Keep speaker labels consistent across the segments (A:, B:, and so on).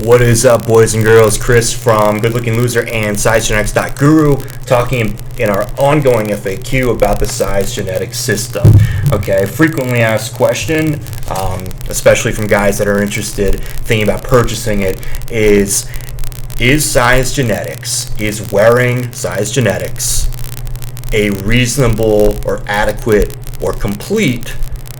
A: What is up, boys and girls? Chris from Good Looking Loser and Sizegenetics.guru, talking in our ongoing FAQ about the Sizegenetics system. Okay, frequently asked question, especially from guys that are interested, thinking about purchasing it, is Sizegenetics, is wearing Sizegenetics a reasonable or adequate or complete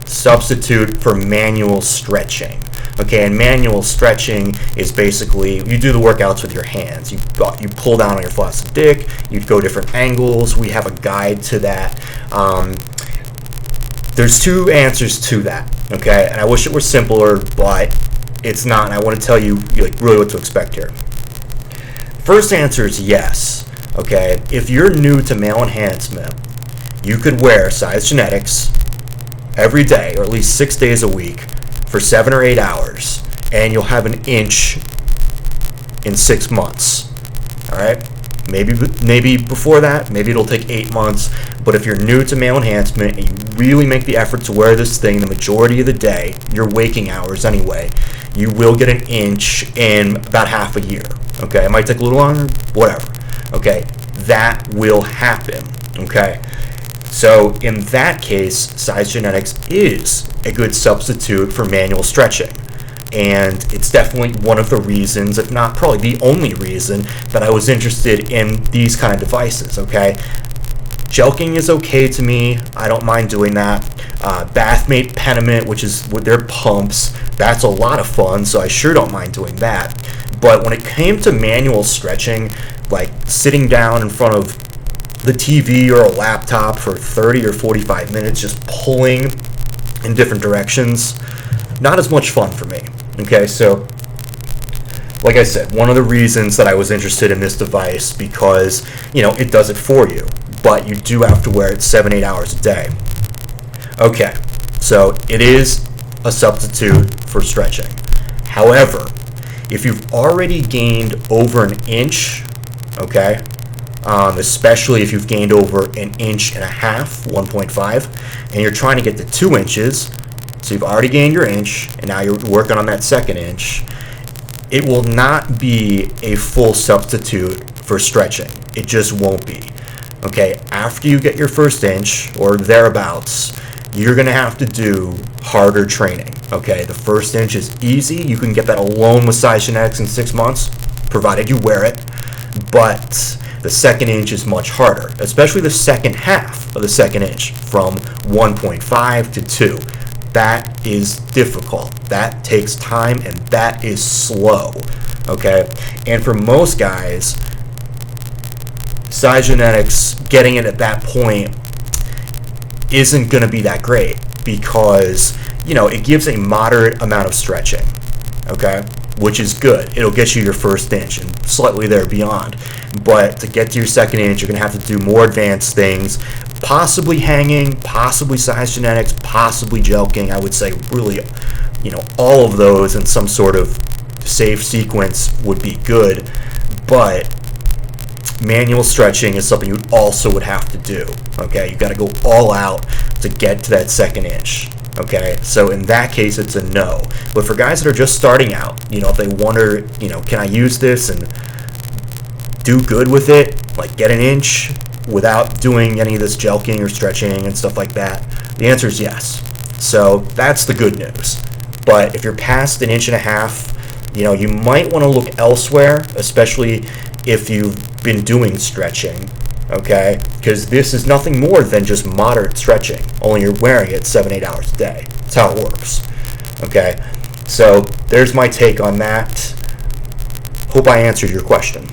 A: substitute for manual stretching? Okay, and manual stretching is basically you do the workouts with your hands. You pull down on your flaccid dick. You go different angles. We have a guide to that. There's two answers to that. Okay, and I wish it were simpler, but it's not. And I want to tell you really what to expect here. First answer is yes. Okay, if you're new to male enhancement, you could wear Sizegenetics every day, or at least 6 days a week, for 7 or 8 hours, and you'll have an inch in 6 months. All right, maybe before that, maybe it'll take 8 months. But if you're new to male enhancement and you really make the effort to wear this thing the majority of the day, your waking hours anyway, you will get an inch in about half a year. Okay, it might take a little longer, whatever. Okay, that will happen. Okay. So in that case, Sizegenetics is a good substitute for manual stretching. And it's definitely one of the reasons, if not probably the only reason, that I was interested in these kind of devices, okay? Jelqing is okay to me. I don't mind doing that. Bathmate Peniment, which is with their pumps, that's a lot of fun, so I sure don't mind doing that. But when it came to manual stretching, like sitting down in front of the TV or a laptop for 30 or 45 minutes just pulling in different directions, not as much fun for me. Okay, so like I said, one of the reasons that I was interested in this device, because it does it for you, but you do have to wear it 7-8 hours a day. Okay, so it is a substitute for stretching. However, if you've already gained over an inch, okay, especially if you've gained over an inch and a half, 1.5, and you're trying to get to 2 inches, so you've already gained your inch, and now you're working on that second inch, it will not be a full substitute for stretching. It just won't be. Okay, after you get your first inch, or thereabouts, you're going to have to do harder training. Okay, the first inch is easy. You can get that alone with Sizegenetics in 6 months, provided you wear it, but the second inch is much harder, especially the second half of the second inch, from 1.5 to 2. That is difficult. That takes time, and that is slow. Okay? And for most guys, Sizegenetics, getting it at that point isn't going to be that great, because, it gives a moderate amount of stretching. Okay? Which is good. It'll get you your first inch and slightly there beyond. But to get to your second inch, you're going to have to do more advanced things, possibly hanging, possibly Sizegenetics, possibly Jelqing. I would say really, all of those in some sort of safe sequence would be good. But manual stretching is something you also would have to do. Okay, you got to go all out to get to that second inch. Okay, so in that case, it's a no. But for guys that are just starting out, if they wonder, can I use this and do good with it, like get an inch without doing any of this jelqing or stretching and stuff like that, the answer is yes. So that's the good news. But if you're past an inch and a half, you might want to look elsewhere, especially if you've been doing stretching. Okay, because this is nothing more than just moderate stretching, only you're wearing it 7-8 hours a day. That's how it works. Okay, so there's my take on that. Hope I answered your question.